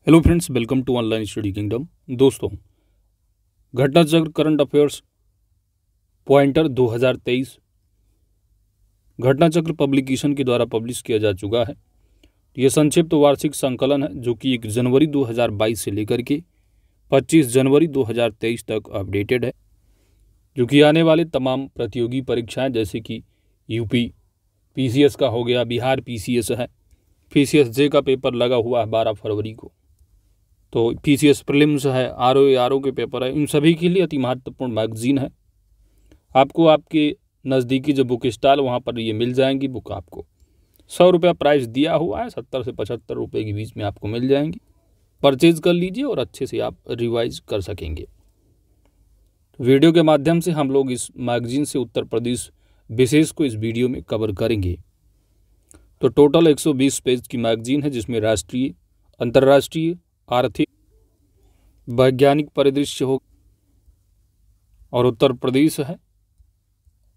Hello friends, welcome to online study kingdom. दोस्तों, घटना चक्र करंट अफेयर्स पॉइंटर 2023 घटना चक्र पब्लिकेशन के द्वारा पब्लिश किया जा चुका है। यह संक्षिप्त वार्षिक संकलन है जो कि 1 जनवरी 2022 से लेकर के 25 जनवरी 2023 तक अपडेटेड है, जो कि आने वाले तमाम प्रतियोगी परीक्षाएं जैसे कि यूपी पीसीएस का हो गया, बिहार पीसीएस है, पीसीएसजे का पेपर लगा हुआ है 12 फरवरी को, तो पीसीएस प्रीलिम्स है, आरओ के पेपर है, इन सभी के लिए अति महत्वपूर्ण मैगजीन है। आपको आपके नज़दीकी जो बुक स्टॉल वहाँ पर ये मिल जाएंगी। बुक आपको 100 रुपया प्राइस दिया हुआ है, 70 से 75 रुपये के बीच में आपको मिल जाएंगी। परचेज कर लीजिए और अच्छे से आप रिवाइज कर सकेंगे। वीडियो के माध्यम से हम लोग इस मैगजीन से उत्तर प्रदेश विशेष को इस वीडियो में कवर करेंगे। तो टोटल 120 पेज की मैगजीन है, जिसमें राष्ट्रीय, अंतर्राष्ट्रीय, आर्थिक, वैज्ञानिक परिदृश्य हो और उत्तर प्रदेश है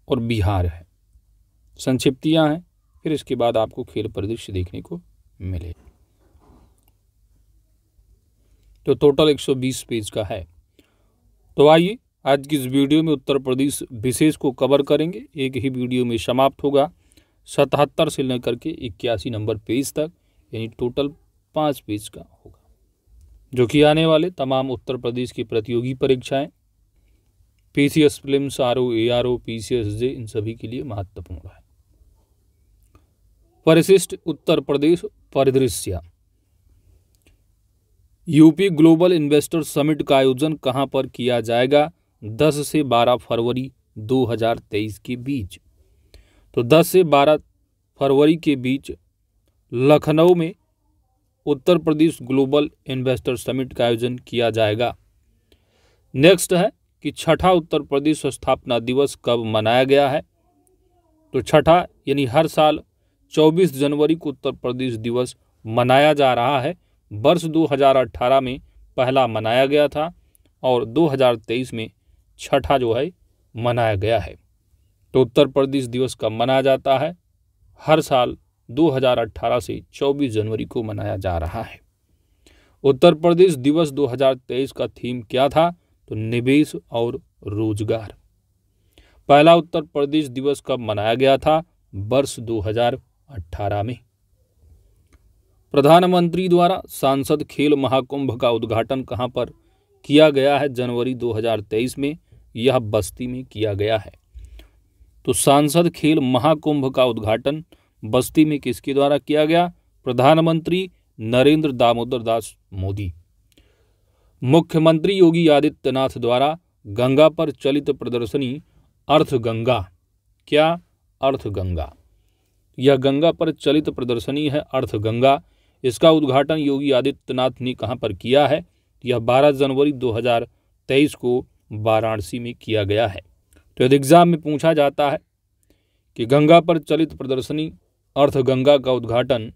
और बिहार है, संक्षिप्तियां हैं। फिर इसके बाद आपको खेल परिदृश्य देखने को मिले। तो टोटल 120 पेज का है। तो आइए आज की इस वीडियो में उत्तर प्रदेश विशेष को कवर करेंगे। एक ही वीडियो में समाप्त होगा। 77 से लेकर के 81 नंबर पेज तक, यानी टोटल 5 पेज का होगा, जो कि आने वाले तमाम उत्तर प्रदेश की प्रतियोगी परीक्षाएं PCS prelims, RO, ARO, PCSJ, इन सभी के लिए महत्वपूर्ण है। परिशिष्ट उत्तर प्रदेश परिदृश्य। यूपी ग्लोबल इन्वेस्टर समिट का आयोजन कहां पर किया जाएगा? 10 से 12 फरवरी 2023 के बीच। तो 10 से 12 फरवरी के बीच लखनऊ में Uttar Pradesh global investor summit का आयोजन किया जाएगा। नेक्स्ट है कि छठा उत्तर प्रदेश स्थापना दिवस कब मनाया गया है? तो छठा यानी हर साल 24 जनवरी को उत्तर प्रदेश दिवस मनाया जा रहा है। वर्ष 2018 में पहला मनाया गया था और 2023 में छठा जो है मनाया गया है। तो उत्तर प्रदेश दिवस कब मनाया जाता है? हर साल 2018 से 24 जनवरी को मनाया जा रहा है। उत्तर प्रदेश दिवस 2023 का थीम क्या था? तो निवेश और रोजगार। पहला उत्तर प्रदेश दिवस कब मनाया गया था? वर्ष 2018 में। प्रधानमंत्री द्वारा सांसद खेल महाकुंभ का उद्घाटन कहां पर किया गया है? जनवरी 2023 में। यह बस्ती में किया गया है। तो सांसद खेल महाकुंभ का उद्घाटन बस्ती में किसके द्वारा किया गया? प्रधानमंत्री नरेंद्र दामोदर दास मोदी। मुख्यमंत्री योगी आदित्यनाथ द्वारा गंगा पर चलित प्रदर्शनी अर्थ गंगा। क्या? अर्थ गंगा। यह गंगा पर चलित प्रदर्शनी है अर्थ गंगा। इसका उद्घाटन योगी आदित्यनाथ ने कहां पर किया है? यह 12 जनवरी 2023 को वाराणसी में किया गया है। तो यदि एग्जाम में पूछा जाता है कि गंगा पर चलित प्रदर्शनी अर्थ गंगा का उद्घाटन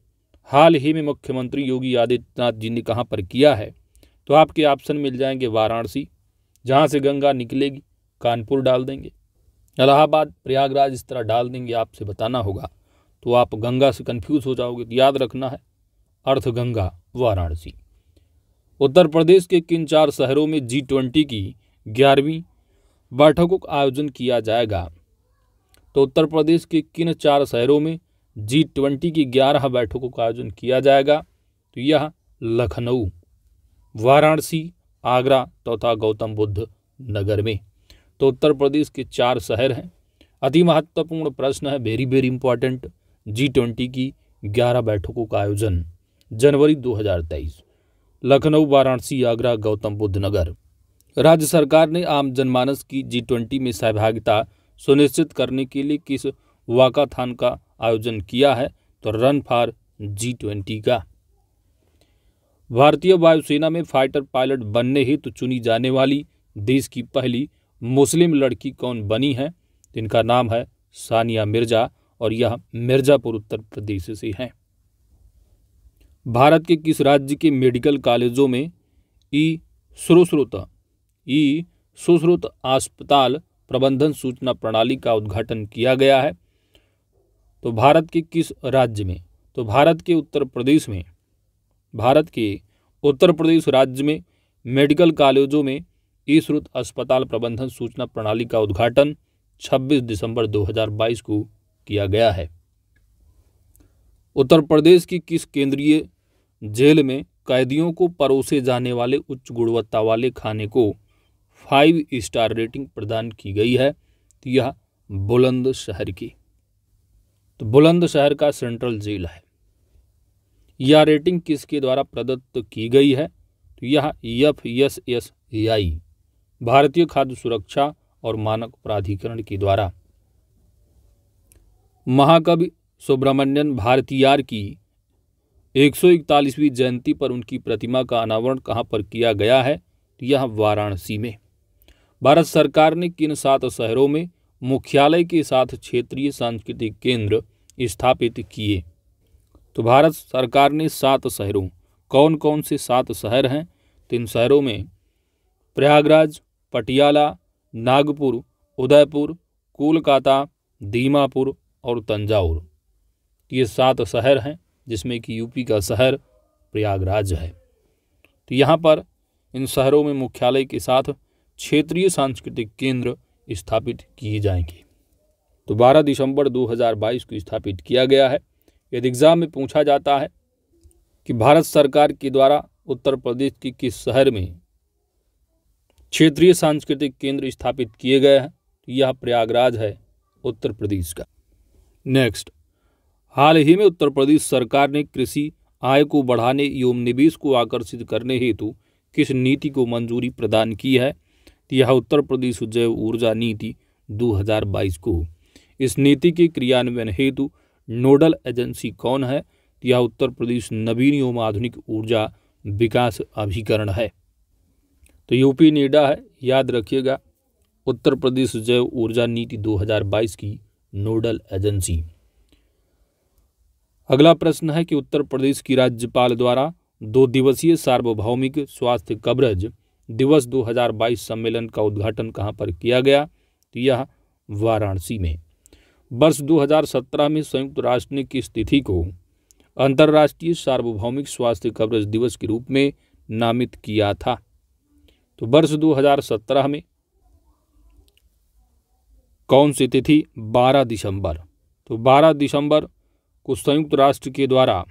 हाल ही में मुख्यमंत्री योगी आदित्यनाथ जी ने कहां पर किया है, तो आपके ऑप्शन मिल जाएंगे वाराणसी, जहां से गंगा निकलेगी, कानपुर डाल देंगे, इलाहाबाद, प्रयागराज, इस तरह डाल देंगे। आपसे बताना होगा तो आप गंगा से कंफ्यूज हो जाओगे। तो याद रखना है अर्थ गंगा, वाराणसी। उत्तर प्रदेश के किन 4 शहरों में G20 की 11वीं बैठकों का आयोजन किया जाएगा? तो उत्तर प्रदेश के किन 4 शहरों में G20 की 11 बैठकों का आयोजन किया जाएगा? तो यह लखनऊ, वाराणसी, आगरा तथा गौतम बुद्ध नगर में। तो उत्तर प्रदेश के 4 शहर हैं। अति महत्वपूर्ण प्रश्न है, वेरी वेरी इंपॉर्टेंट। G20 की 11 बैठकों का आयोजन जनवरी 2023, लखनऊ, वाराणसी, आगरा, गौतम बुद्ध नगर। राज्य सरकार ने आम जनमानस की G20 में सहभागिता सुनिश्चित करने के लिए किस वाकाथॉन का आयोजन किया है? तो रन फॉर G20 का। भारतीय वायुसेना में फाइटर पायलट बनने हेतु चुनी जाने वाली देश की पहली मुस्लिम लड़की कौन बनी है? इनका नाम है सानिया मिर्जा और यह मिर्जापुर उत्तर प्रदेश से है। भारत के किस राज्य के मेडिकल कॉलेजों में ई सुश्रुत अस्पताल प्रबंधन सूचना प्रणाली का उद्घाटन किया गया है? तो भारत के किस राज्य में? तो भारत के उत्तर प्रदेश राज्य में मेडिकल कॉलेजों में ई-श्रुत अस्पताल प्रबंधन सूचना प्रणाली का उद्घाटन 26 दिसंबर 2022 को किया गया है। उत्तर प्रदेश की किस केंद्रीय जेल में कैदियों को परोसे जाने वाले उच्च गुणवत्ता वाले खाने को 5 स्टार रेटिंग प्रदान की गई है? तो यह बुलंदशहर की, तो बुलंदशहर का सेंट्रल जेल है। यह रेटिंग किसके द्वारा प्रदत्त की गई है? तो यह FSSAI भारतीय खाद्य सुरक्षा और मानक प्राधिकरण के द्वारा। महाकवि सुब्रमण्यम भारतीयार की 141वीं जयंती पर उनकी प्रतिमा का अनावरण कहाँ पर किया गया है? तो यह वाराणसी में। भारत सरकार ने किन 7 शहरों में मुख्यालय के साथ क्षेत्रीय सांस्कृतिक केंद्र स्थापित किए? तो भारत सरकार ने 7 शहरों, कौन कौन से 7 शहर हैं? तो इन शहरों में प्रयागराज, पटियाला, नागपुर, उदयपुर, कोलकाता, दीमापुर और तंजावुर, ये 7 शहर हैं, जिसमें कि यूपी का शहर प्रयागराज है। तो यहाँ पर इन शहरों में मुख्यालय के साथ क्षेत्रीय सांस्कृतिक केंद्र स्थापित किए जाएंगे। तो 12 दिसंबर 2022 को स्थापित किया गया है। यदि एग्जाम में पूछा जाता है कि भारत सरकार के द्वारा उत्तर प्रदेश के किस शहर में क्षेत्रीय सांस्कृतिक केंद्र स्थापित किए गए हैं, तो यह प्रयागराज है, उत्तर प्रदेश का। नेक्स्ट, हाल ही में उत्तर प्रदेश सरकार ने कृषि आय को बढ़ाने एवं निवेश को आकर्षित करने हेतु किस नीति को मंजूरी प्रदान की है? तो यह उत्तर प्रदेश जैव ऊर्जा नीति 2022 को। इस नीति के क्रियान्वयन हेतु नोडल एजेंसी कौन है? तो यह उत्तर प्रदेश नवीन एवं आधुनिक ऊर्जा विकास अभिकरण है। तो यूपी नेडा है, याद रखिएगा, उत्तर प्रदेश जैव ऊर्जा नीति 2022 की नोडल एजेंसी। अगला प्रश्न है कि उत्तर प्रदेश की राज्यपाल द्वारा 2 दिवसीय सार्वभौमिक स्वास्थ्य कवरेज दिवस 2022 सम्मेलन का उद्घाटन कहाँ पर किया गया? तो यह वाराणसी में। वर्ष 2017 में संयुक्त राष्ट्र ने किस तिथि को अंतर्राष्ट्रीय सार्वभौमिक स्वास्थ्य कवरेज दिवस के रूप में नामित किया था? तो वर्ष 2017 में कौन सी तिथि? 12 दिसंबर। तो 12 दिसंबर को संयुक्त राष्ट्र के द्वारा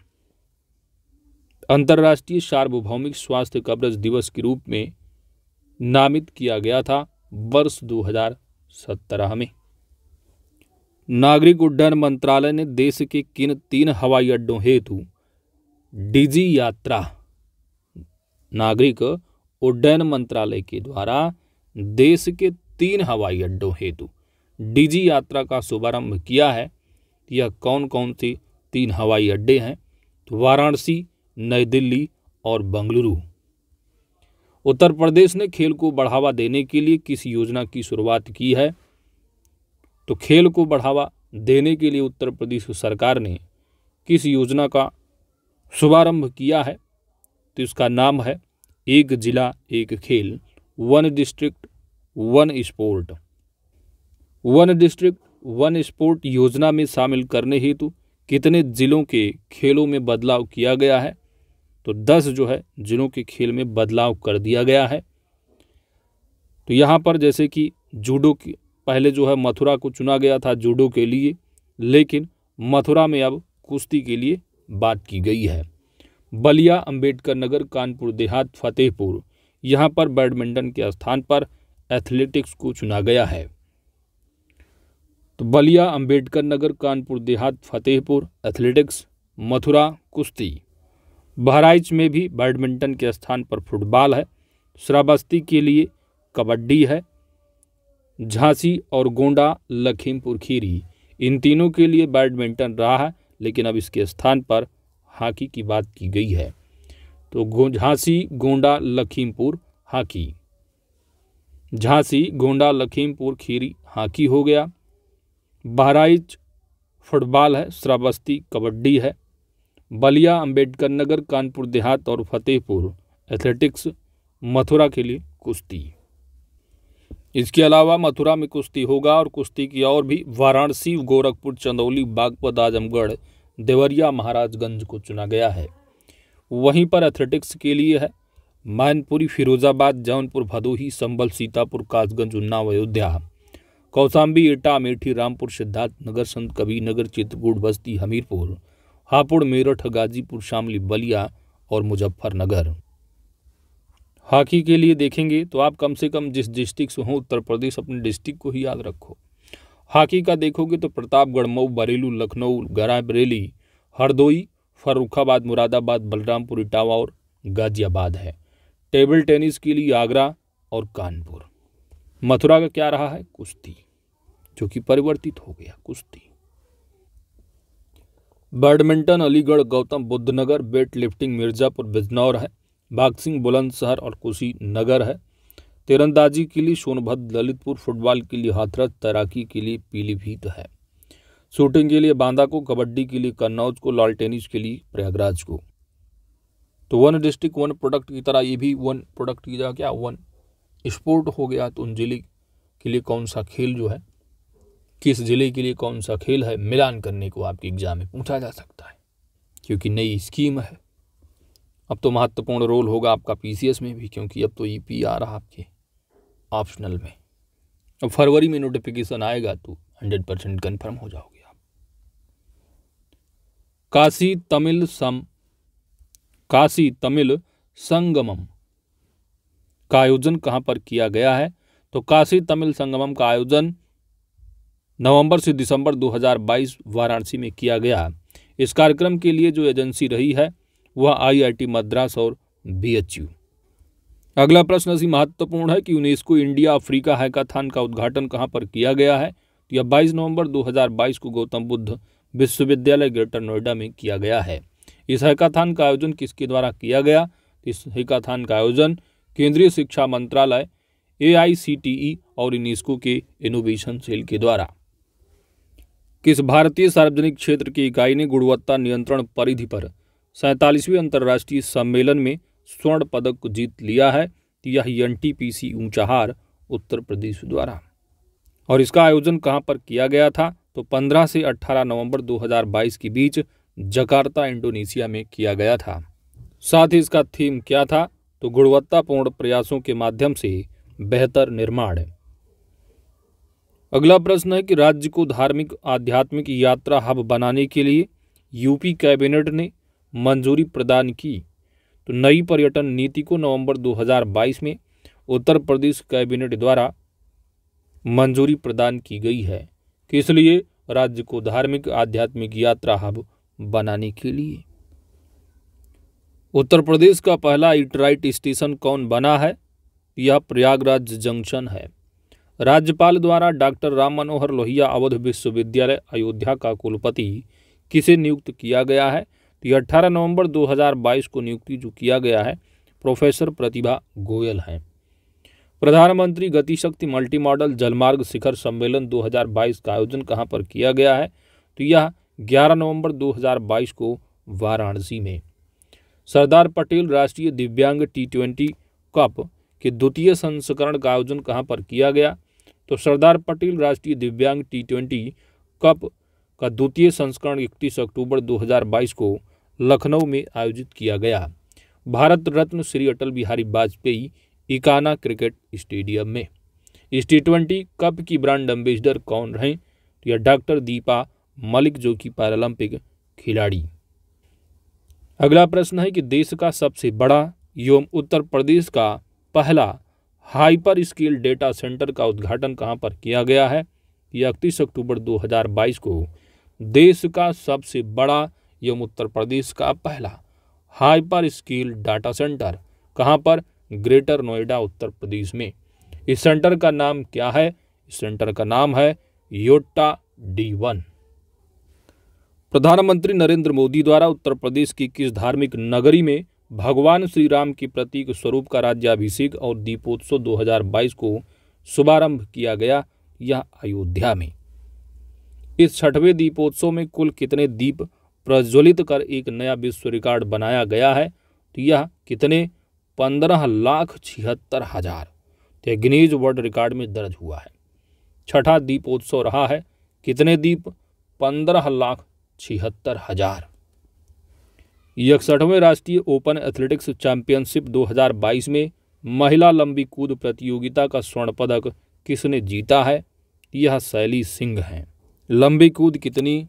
अंतर्राष्ट्रीय सार्वभौमिक स्वास्थ्य कवरेज दिवस के रूप में नामित किया गया था, वर्ष 2017 में। नागरिक उड्डयन मंत्रालय ने देश के किन 3 हवाई अड्डों हेतु डिजी यात्रा, नागरिक उड्डयन मंत्रालय के द्वारा देश के 3 हवाई अड्डों हेतु डिजी यात्रा का शुभारंभ किया है? यह कौन कौन से 3 हवाई अड्डे हैं? तो वाराणसी, नई दिल्ली और बेंगलुरु। उत्तर प्रदेश ने खेल को बढ़ावा देने के लिए किस योजना की शुरुआत की है? तो खेल को बढ़ावा देने के लिए उत्तर प्रदेश सरकार ने किस योजना का शुभारंभ किया है? तो इसका नाम है एक जिला एक खेल, 1 डिस्ट्रिक्ट 1 स्पोर्ट। 1 डिस्ट्रिक्ट 1 स्पोर्ट योजना में शामिल करने हेतु कितने जिलों के खेलों में बदलाव किया गया है? तो 10 जो है जिलों के खेल में बदलाव कर दिया गया है। तो यहाँ पर जैसे कि जूडो की पहले जो है मथुरा को चुना गया था जूडो के लिए, लेकिन मथुरा में अब कुश्ती के लिए बात की गई है। बलिया, अंबेडकर नगर, कानपुर देहात, फतेहपुर, यहाँ पर बैडमिंटन के स्थान पर एथलेटिक्स को चुना गया है। तो बलिया, अंबेडकर नगर, कानपुर देहात, फतेहपुर एथलेटिक्स, मथुरा कुश्ती। बहराइच में भी बैडमिंटन के स्थान पर फुटबॉल है। श्रावस्ती के लिए कबड्डी है। झांसी और गोंडा, लखीमपुर खीरी, इन तीनों के लिए बैडमिंटन रहा है, लेकिन अब इसके स्थान पर हॉकी की बात की गई है। तो झांसी, गोंडा, लखीमपुर हॉकी। झांसी, गोंडा, लखीमपुर खीरी हॉकी हो गया। बहराइच फुटबॉल है। श्रावस्ती कबड्डी है। बलिया, अंबेडकर नगर, कानपुर देहात और फतेहपुर एथलेटिक्स। मथुरा के लिए कुश्ती। इसके अलावा मथुरा में कुश्ती होगा और कुश्ती की और भी वाराणसी, गोरखपुर, चंदौली, बागपत, आजमगढ़, देवरिया, महाराजगंज को चुना गया है। वहीं पर एथलेटिक्स के लिए है मैनपुरी, फिरोजाबाद, जौनपुर, भदोही, संभल, सीतापुर, कासगंज, उन्नाव, अयोध्या, कौशाम्बी, एटा, अमेठी, रामपुर, सिद्धार्थनगर, संत कबीर नगर, चित्रकूट, बस्ती, हमीरपुर, हापुड़, मेरठ, गाजीपुर, शामली, बलिया और मुजफ्फरनगर। हॉकी के लिए देखेंगे तो आप कम से कम जिस डिस्ट्रिक्ट से हो उत्तर प्रदेश, अपने डिस्ट्रिक्ट को ही याद रखो। हॉकी का देखोगे तो प्रतापगढ़, मऊ, बरेली, लखनऊ, रायबरेली, हरदोई, फर्रुखाबाद, मुरादाबाद, बलरामपुर, इटावा और गाजियाबाद है। टेबल टेनिस के लिए आगरा और कानपुर। मथुरा का क्या रहा है? कुश्ती, जो कि परिवर्तित हो गया कुश्ती। बैडमिंटन अलीगढ़, गौतम बुद्ध नगर, वेट लिफ्टिंग मिर्जापुर, बिजनौर है। बॉक्सिंग बुलंदशहर और कुशीनगर है। तीरंदाजी के लिए सोनभद्र, ललितपुर। फुटबॉल के लिए हाथरस, तैराकी के लिए पीलीभीत है। शूटिंग के लिए बांदा को, कबड्डी के लिए कन्नौज को, लॉन टेनिस के लिए प्रयागराज को। तो वन डिस्ट्रिक्ट वन प्रोडक्ट की तरह ये भी वन प्रोडक्ट की जगह क्या वन स्पोर्ट हो गया। तो उन जिले के लिए कौन सा खेल जो है, किस जिले के लिए कौन सा खेल है, मिलान करने को आपके एग्जाम में पूछा जा सकता है, क्योंकि नई स्कीम है। अब तो महत्वपूर्ण रोल होगा आपका पीसीएस में भी, क्योंकि अब तो ईपी आ रहा आपके ऑप्शनल में। अब फरवरी में नोटिफिकेशन आएगा तो 100% कन्फर्म हो जाओगे आप। काशी तमिल संगमम का आयोजन कहां पर किया गया है? तो काशी तमिल संगमम का आयोजन नवंबर से दिसंबर 2022 वाराणसी में किया गया। इस कार्यक्रम के लिए जो एजेंसी रही है वह आईआईटी मद्रास और बीएचयू। अगला प्रश्न अति महत्वपूर्ण है कि यूनेस्को इंडिया अफ्रीका हैकाथॉन का उद्घाटन कहां पर किया गया है? तो यह 22 नवंबर 2022 को गौतम बुद्ध विश्वविद्यालय ग्रेटर नोएडा में किया गया है। इस हैकाथॉन का आयोजन किसके द्वारा किया गया? इस हैकाथॉन का आयोजन केंद्रीय शिक्षा मंत्रालय, एआईसीटीई और यूनेस्को के इनोवेशन सेल के द्वारा। किस भारतीय सार्वजनिक क्षेत्र की इकाई ने गुणवत्ता नियंत्रण परिधि पर 47वें अंतर्राष्ट्रीय सम्मेलन में स्वर्ण पदक को जीत लिया है? यह एनटीपीसी ऊंचाहार उत्तर प्रदेश द्वारा। और इसका आयोजन कहां पर किया गया था? तो 15 से 18 नवंबर 2022 के बीच जकार्ता, इंडोनेशिया में किया गया था। साथ ही इसका थीम क्या था? तो गुणवत्तापूर्ण प्रयासों के माध्यम से बेहतर निर्माण। अगला प्रश्न है कि राज्य को धार्मिक आध्यात्मिक यात्रा हब बनाने के लिए यूपी कैबिनेट ने मंजूरी प्रदान की। तो नई पर्यटन नीति को नवंबर 2022 में उत्तर प्रदेश कैबिनेट द्वारा मंजूरी प्रदान की गई है। किस लिए? राज्य को धार्मिक आध्यात्मिक यात्रा हब बनाने के लिए। उत्तर प्रदेश का पहला ईटराइट स्टेशन कौन बना है? यह प्रयागराज जंक्शन है। राज्यपाल द्वारा डॉक्टर राम मनोहर लोहिया अवध विश्वविद्यालय अयोध्या का कुलपति किसे नियुक्त किया गया है? तो 18 नवंबर 2022 को नियुक्ति जो किया गया है प्रोफेसर प्रतिभा गोयल हैं। प्रधानमंत्री गतिशक्ति मल्टी मॉडल जलमार्ग शिखर सम्मेलन 2022 का आयोजन कहां पर किया गया है? तो यह 11 नवंबर 2022 को वाराणसी में। सरदार पटेल राष्ट्रीय दिव्यांग T20 कप के द्वितीय संस्करण का आयोजन कहां पर किया गया? तो सरदार पटेल राष्ट्रीय दिव्यांग T20 कप का द्वितीय संस्करण 31 अक्टूबर 2022 को लखनऊ में आयोजित किया गया। भारत रत्न श्री अटल बिहारी वाजपेयी इकाना क्रिकेट स्टेडियम में। इस T20 कप की ब्रांड एम्बेसडर कौन रहे? तो यह डॉक्टर दीपा मलिक, जो कि पैरालंपिक खिलाड़ी। अगला प्रश्न है कि देश का सबसे बड़ा एवं उत्तर प्रदेश का पहला हाइपर स्केल डेटा सेंटर का उद्घाटन कहां पर किया गया है? यह 31 अक्टूबर 2022 को देश का सबसे बड़ा एवं उत्तर प्रदेश का पहला हाइपर स्केल डाटा सेंटर कहां पर? ग्रेटर नोएडा उत्तर प्रदेश में। इस सेंटर का नाम क्या है? इस सेंटर का नाम है योटा D1। प्रधानमंत्री नरेंद्र मोदी द्वारा उत्तर प्रदेश की किस धार्मिक नगरी में भगवान श्री राम के प्रतीक स्वरूप का राज्याभिषेक और दीपोत्सव 2022 को शुभारंभ किया गया? यह अयोध्या में। इस 6वें दीपोत्सव में कुल कितने दीप प्रज्वलित कर एक नया विश्व रिकॉर्ड बनाया गया है? तो यह कितने? 15,76,000। तो गिनीज वर्ल्ड रिकॉर्ड में दर्ज हुआ है। 6ठा दीपोत्सव रहा है। कितने दीप? 15,76,000। 61वें राष्ट्रीय ओपन एथलेटिक्स चैंपियनशिप 2022 में महिला लंबी कूद प्रतियोगिता का स्वर्ण पदक किसने जीता है? यह शैली सिंह हैं। लंबी कूद कितनी?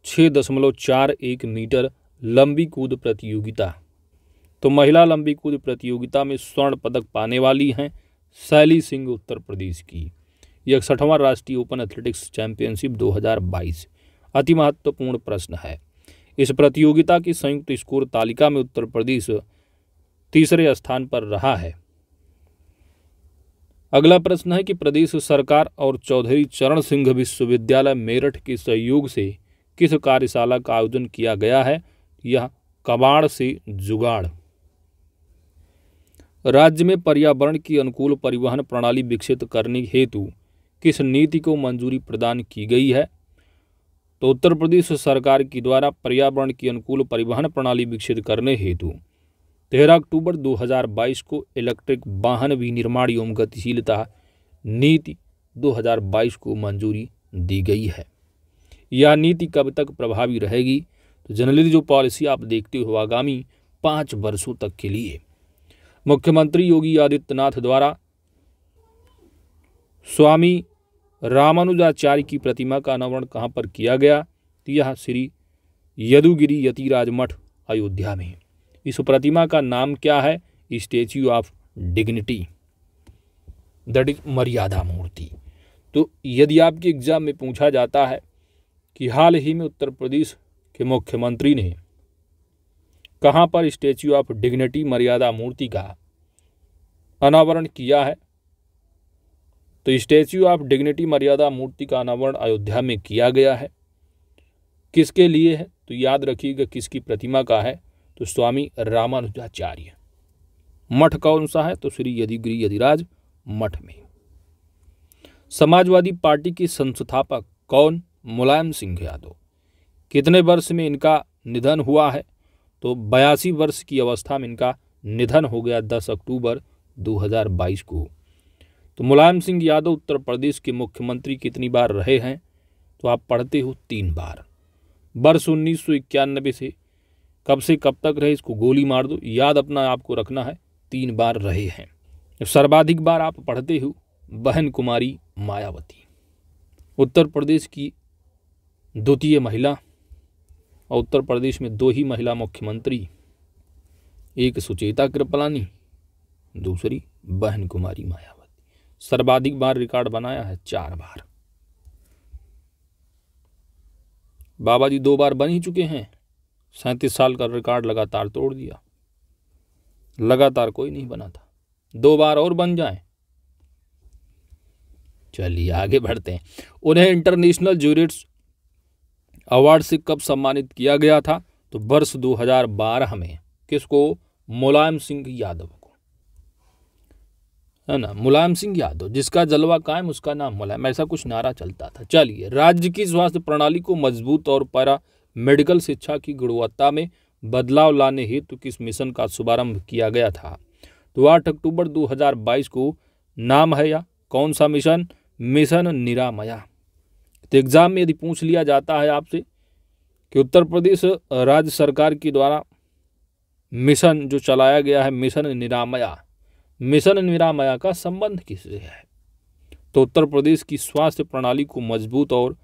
6.41 मीटर लंबी कूद प्रतियोगिता। तो महिला लंबी कूद प्रतियोगिता में स्वर्ण पदक पाने वाली हैं शैली सिंह उत्तर प्रदेश की। 61वां राष्ट्रीय ओपन एथलेटिक्स चैंपियनशिप 2022 अति महत्वपूर्ण प्रश्न है। इस प्रतियोगिता की संयुक्त स्कोर तालिका में उत्तर प्रदेश तीसरे स्थान पर रहा है। अगला प्रश्न है कि प्रदेश सरकार और चौधरी चरण सिंह विश्वविद्यालय मेरठ के सहयोग से किस कार्यशाला का आयोजन किया गया है? यह कबाड़ से जुगाड़। राज्य में पर्यावरण की अनुकूल परिवहन प्रणाली विकसित करने हेतु किस नीति को मंजूरी प्रदान की गई है? तो उत्तर प्रदेश सरकार के द्वारा पर्यावरण की अनुकूल परिवहन प्रणाली विकसित करने हेतु 13 अक्टूबर 2022 को इलेक्ट्रिक वाहन विनिर्माण एवं गतिशीलता नीति 2022 को मंजूरी दी गई है। यह नीति कब तक प्रभावी रहेगी? तो जनरली जो पॉलिसी आप देखते हो आगामी 5 वर्षों तक के लिए। मुख्यमंत्री योगी आदित्यनाथ द्वारा स्वामी रामानुजाचार्य की प्रतिमा का अनावरण कहाँ पर किया गया? तो यह श्री यदुगिरी यतिराज मठ अयोध्या में। इस प्रतिमा का नाम क्या है? Statue of dignity, that is मर्यादा मूर्ति। तो यदि आपके एग्जाम में पूछा जाता है कि हाल ही में उत्तर प्रदेश के मुख्यमंत्री ने कहाँ पर स्टैच्यू ऑफ डिग्निटी मर्यादा मूर्ति का अनावरण किया है, तो स्टैच्यू ऑफ डिग्निटी मर्यादा मूर्ति का अनावरण अयोध्या में किया गया है। किसके लिए है? तो याद रखिएगा किसकी प्रतिमा का है, तो स्वामी रामानुजाचार्य। मठ कौन सा है? तो श्री यदुगिरी यतिराज मठ में। समाजवादी पार्टी के संस्थापक कौन? मुलायम सिंह यादव। कितने वर्ष में इनका निधन हुआ है? तो 82 वर्ष की अवस्था में इनका निधन हो गया 10 अक्टूबर 2022 को। तो मुलायम सिंह यादव उत्तर प्रदेश के मुख्यमंत्री कितनी बार रहे हैं? तो आप पढ़ते हो 3 बार। वर्ष 1991 से कब तक रहे, इसको गोली मार दो, याद अपना आपको रखना है, 3 बार रहे हैं। सर्वाधिक बार आप पढ़ते हो बहन कुमारी मायावती। उत्तर प्रदेश की द्वितीय महिला, और उत्तर प्रदेश में 2 ही महिला मुख्यमंत्री, एक सुचेता कृपलानी, दूसरी बहन कुमारी मायावती। सर्वाधिक बार रिकॉर्ड बनाया है 4 बार। बाबा जी 2 बार बन ही चुके हैं, 37 साल का रिकॉर्ड लगातार तोड़ दिया। लगातार कोई नहीं बना था, 2 बार और बन जाएं। चलिए आगे बढ़ते हैं। उन्हें इंटरनेशनल ज्यूरिट्स अवार्ड से कब सम्मानित किया गया था? तो वर्ष 2012 में। किसको? मुलायम सिंह यादव को, है ना, मुलायम सिंह यादव। जिसका जलवा कायम उसका नाम मुलायम, ऐसा कुछ नारा चलता था। चलिए, राज्य की स्वास्थ्य प्रणाली को मजबूत और पैरा मेडिकल शिक्षा की गुणवत्ता में बदलाव लाने हेतु किस मिशन का शुभारंभ किया गया था? तो 8 अक्टूबर 2022 को। नाम है या कौन सा मिशन? मिशन निरामया। तो एग्जाम में यदि पूछ लिया जाता है आपसे कि उत्तर प्रदेश राज्य सरकार के द्वारा मिशन जो चलाया गया है मिशन निरामया, मिशन निरामया का संबंध किससे है? तो उत्तर प्रदेश की स्वास्थ्य प्रणाली को मजबूत और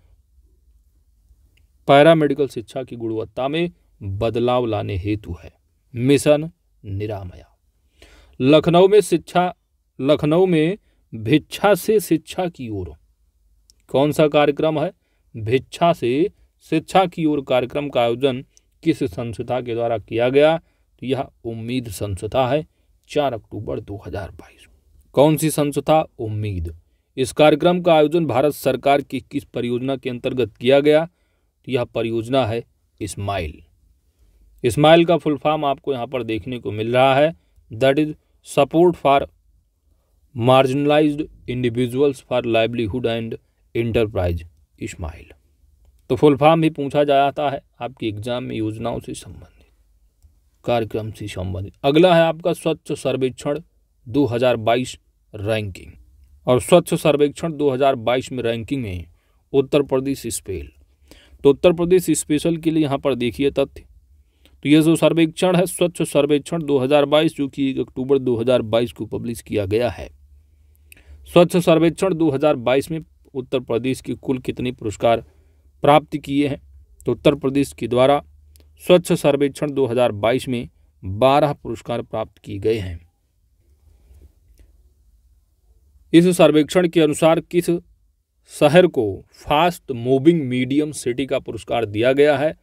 पैरामेडिकल शिक्षा की गुणवत्ता में बदलाव लाने हेतु है मिशन निरामया। लखनऊ में भिक्षा से शिक्षा की ओर कौन सा कार्यक्रम है? भिक्षा से शिक्षा की ओर कार्यक्रम का आयोजन किस संस्था के द्वारा किया गया? तो यह उम्मीद संस्था है, 4 अक्टूबर 2022। कौन सी संस्था? उम्मीद। इस कार्यक्रम का आयोजन भारत सरकार की किस परियोजना के अंतर्गत किया गया? तो यह परियोजना है स्माइल। स्माइल का फुल फॉर्म आपको यहाँ पर देखने को मिल रहा है, that is support for marginalised individuals for livelihood and enterprise, smile. तो फुल फॉर्म भी पूछा जाता है आपके एग्जाम में योजनाओं से संबंधित, कार्यक्रम से संबंधित। अगला है आपका स्वच्छ सर्वेक्षण 2022 रैंकिंग, और स्वच्छ सर्वेक्षण 2022 में रैंकिंग में उत्तर प्रदेश स्पेशल। तो उत्तर प्रदेश स्पेशल के लिए यहाँ पर देखिए तथ्य, तो तो यह जो सर्वेक्षण है स्वच्छ सर्वेक्षण 2022 जो कि 1 अक्टूबर 2022 को पब्लिश किया गया है। स्वच्छ सर्वेक्षण 2022 में उत्तर प्रदेश के कुल कितने पुरस्कार प्राप्त किए हैं? तो उत्तर प्रदेश के द्वारा स्वच्छ सर्वेक्षण 2022 में 12 पुरस्कार प्राप्त किए गए हैं। इस सर्वेक्षण के अनुसार किस शहर को फास्ट मूविंग मीडियम सिटी का पुरस्कार दिया गया है?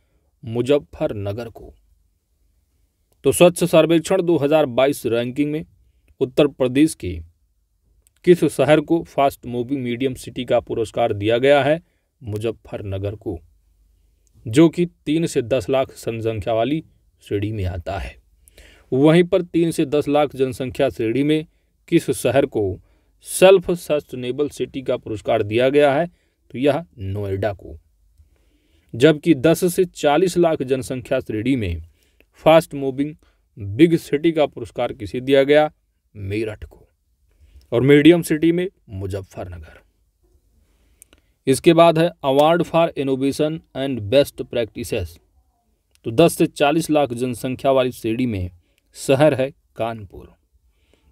मुजफ्फरनगर को। तो स्वच्छ सर्वेक्षण 2022 रैंकिंग में उत्तर प्रदेश के किस शहर को फास्ट मूविंग मीडियम सिटी का पुरस्कार दिया गया है? मुजफ्फरनगर को, जो कि 3 से 10 लाख जनसंख्या वाली श्रेणी में आता है। वहीं पर 3 से 10 लाख जनसंख्या श्रेणी में किस शहर को सेल्फ सस्टेनेबल सिटी का पुरस्कार दिया गया है? तो यह नोएडा को। जबकि 10 से 40 लाख जनसंख्या श्रेणी में फास्ट मूविंग बिग सिटी का पुरस्कार किसे दिया गया? मेरठ को। और मीडियम सिटी में मुजफ्फरनगर। इसके बाद है award for innovation and best practices. तो 10 से 40 लाख जनसंख्या वाली श्रेणी में शहर है कानपुर।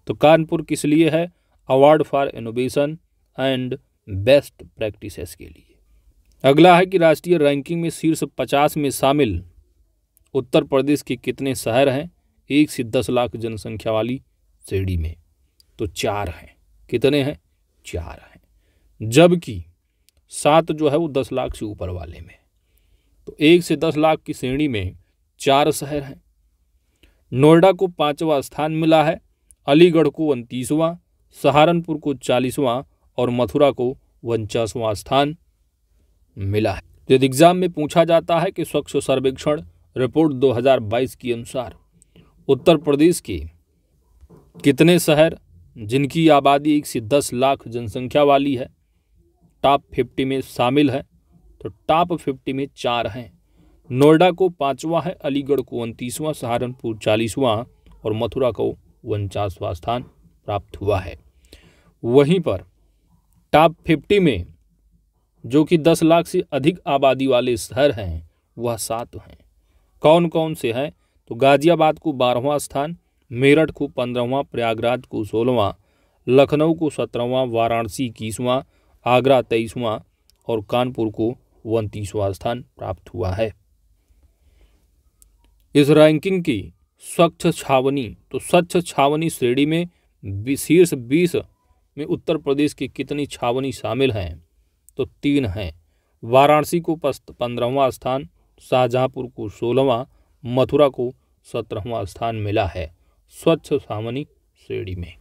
तो कानपुर किस लिए है? Award for innovation and best practices के लिए। अगला है कि राष्ट्रीय रैंकिंग में शीर्ष 50 में शामिल उत्तर प्रदेश के कितने शहर हैं 1 से 10 लाख जनसंख्या वाली श्रेणी में? तो 4 हैं। कितने हैं? 4 हैं। जबकि 7 जो है वो 10 लाख से ऊपर वाले में। तो 1 से 10 लाख की श्रेणी में 4 शहर हैं। नोएडा को 5वां स्थान मिला है, अलीगढ़ को 29वां, सहारनपुर को 40वां और मथुरा को 49वां स्थान मिला है। यदि एग्जाम में पूछा जाता है कि स्वच्छ सर्वेक्षण रिपोर्ट 2022 के अनुसार उत्तर प्रदेश के कितने शहर जिनकी आबादी 1 से 10 लाख जनसंख्या वाली है टॉप 50 में शामिल है? तो टॉप 50 में 4 हैं। नोएडा को 5वां है, अलीगढ़ को 29वां, सहारनपुर 40वां और मथुरा को 49वां स्थान प्राप्त हुआ है। वहीं पर टॉप 50 में जो कि 10 लाख से अधिक आबादी वाले शहर हैं वह 7 हैं। कौन कौन से हैं? तो गाजियाबाद को 12वां स्थान, मेरठ को 15वां, प्रयागराज को 16वां, लखनऊ को 17वां, वाराणसी 21वां, आगरा 23वां और कानपुर को 29वां स्थान प्राप्त हुआ है। इस रैंकिंग की स्वच्छ छावनी, तो स्वच्छ छावनी श्रेणी में शीर्ष 20 में उत्तर प्रदेश की कितनी छावनी शामिल हैं? तो 3 हैं। वाराणसी को 15वां स्थान, शाहजहांपुर को 16वां, मथुरा को 17वां स्थान मिला है स्वच्छ छावनी श्रेणी में।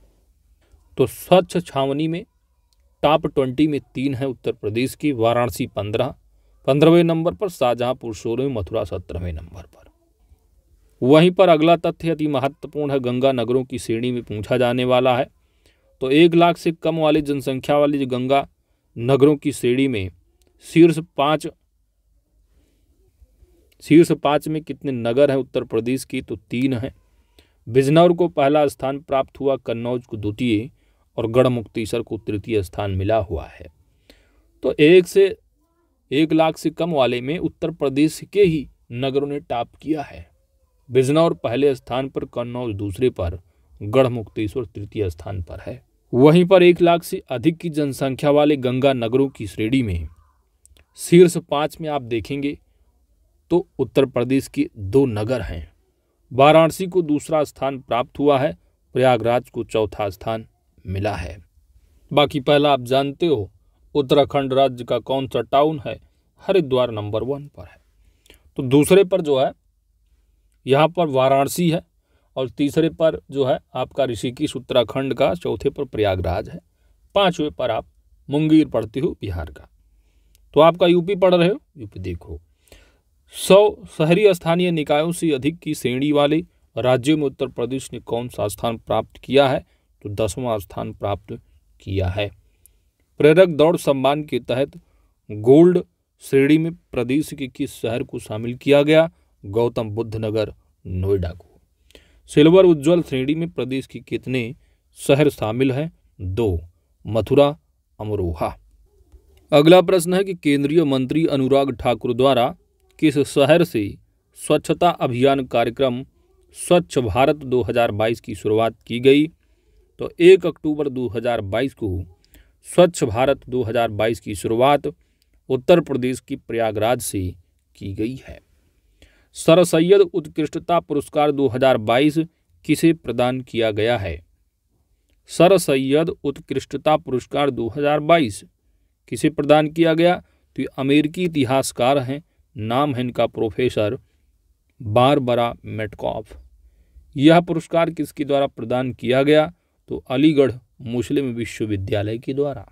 तो स्वच्छ छावनी में टॉप 20 में 3 है उत्तर प्रदेश की, वाराणसी 15वें नंबर पर, शाहजहांपुर 16वें, मथुरा 17वें नंबर पर। वहीं पर अगला तथ्य अति महत्वपूर्ण है, गंगा नगरों की श्रेणी में पूछा जाने वाला है। तो 1 लाख से कम वाली जनसंख्या वाली गंगा नगरों की श्रेणी में शीर्ष 5 में कितने नगर हैं उत्तर प्रदेश की? तो 3 हैं। बिजनौर को पहला स्थान प्राप्त हुआ, कन्नौज को द्वितीय और गढ़मुक्तेश्वर को तृतीय स्थान मिला हुआ है। तो 1 लाख से कम वाले में उत्तर प्रदेश के ही नगरों ने टॉप किया है। बिजनौर पहले स्थान पर, कन्नौज दूसरे पर, गढ़मुक्तेश्वर तृतीय स्थान पर है। वहीं पर 1 लाख से अधिक की जनसंख्या वाले गंगा नगरों की श्रेणी में शीर्ष 5 में आप देखेंगे तो उत्तर प्रदेश के 2 नगर हैं। वाराणसी को दूसरा स्थान प्राप्त हुआ है, प्रयागराज को चौथा स्थान मिला है। बाकी पहला आप जानते हो उत्तराखंड राज्य का कौन सा टाउन है? हरिद्वार नंबर 1 पर है। तो दूसरे पर जो है यहाँ पर वाराणसी है और तीसरे पर जो है आपका ऋषिकेश उत्तराखंड का, चौथे पर प्रयागराज है, 5वें पर आप मुंगेर पढ़ते हो बिहार का। तो आपका यूपी पढ़ रहे हो, यूपी देखो 100 शहरी स्थानीय निकायों से अधिक की श्रेणी वाले राज्यों में उत्तर प्रदेश ने कौन सा स्थान प्राप्त किया है? तो 10वां स्थान प्राप्त किया है। प्रेरक दौड़ सम्मान के तहत गोल्ड श्रेणी में प्रदेश के किस शहर को शामिल किया गया? गौतम बुद्ध नगर नोएडा को। सिल्वर उज्ज्वल श्रेणी में प्रदेश के कितने शहर शामिल हैं? 2, मथुरा, अमरोहा। अगला प्रश्न है कि केंद्रीय मंत्री अनुराग ठाकुर द्वारा किस शहर से स्वच्छता अभियान कार्यक्रम स्वच्छ भारत 2022 की शुरुआत की गई। तो 1 अक्टूबर 2022 को स्वच्छ भारत 2022 की शुरुआत उत्तर प्रदेश की प्रयागराज से की गई है। सर सैयद उत्कृष्टता पुरस्कार 2022 किसे प्रदान किया गया है? सर सैयद उत्कृष्टता पुरस्कार 2022 किसे प्रदान किया गया? तो ये अमेरिकी इतिहासकार हैं, नाम है इनका प्रोफेसर बारबरा मेटकॉफ। यह पुरस्कार किसके द्वारा प्रदान किया गया? तो अलीगढ़ मुस्लिम विश्वविद्यालय के द्वारा।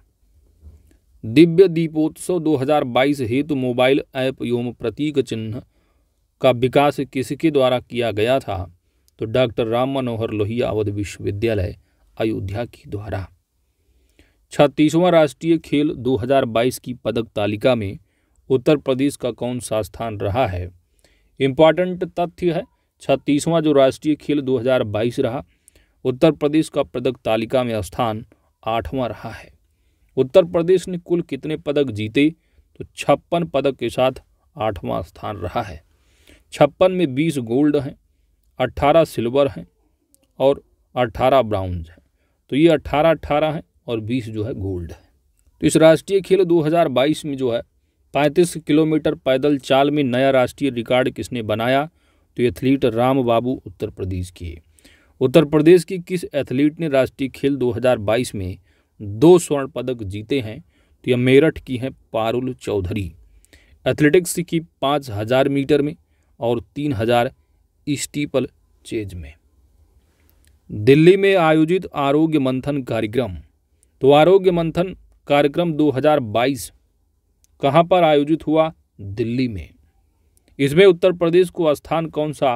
दिव्य दीपोत्सव 2022 हेतु मोबाइल ऐप एवं प्रतीक चिन्ह का विकास किसके द्वारा किया गया था? तो डॉक्टर राम मनोहर लोहिया अवध विश्वविद्यालय अयोध्या के द्वारा। 36वां राष्ट्रीय खेल 2022 की पदक तालिका में उत्तर प्रदेश का कौन सा स्थान रहा है? इम्पॉर्टेंट तथ्य है, 36वां जो राष्ट्रीय खेल 2022 रहा, उत्तर प्रदेश का पदक तालिका में स्थान 8वां रहा है। उत्तर प्रदेश ने कुल कितने पदक जीते? तो 56 पदक के साथ 8वां स्थान रहा है। 56 में 20 गोल्ड हैं, 18 सिल्वर हैं और 18 ब्राउन्ज हैं। तो ये 18 हैं और 20 जो है गोल्ड है। तो इस राष्ट्रीय खेल 2022 में जो है 35 किलोमीटर पैदल चाल में नया राष्ट्रीय रिकॉर्ड किसने बनाया? तो एथलीट राम बाबू उत्तर प्रदेश के। उत्तर प्रदेश की किस एथलीट ने राष्ट्रीय खेल 2022 में 2 स्वर्ण पदक जीते हैं? तो यह मेरठ की हैं पारुल चौधरी। एथलेटिक्स की 5000 मीटर में और 3000 स्टीपल चेज में। दिल्ली में आयोजित आरोग्य मंथन कार्यक्रम। तो आरोग्य मंथन कार्यक्रम 2022 कहाँ पर आयोजित हुआ? दिल्ली में। इसमें उत्तर प्रदेश को स्थान कौन सा,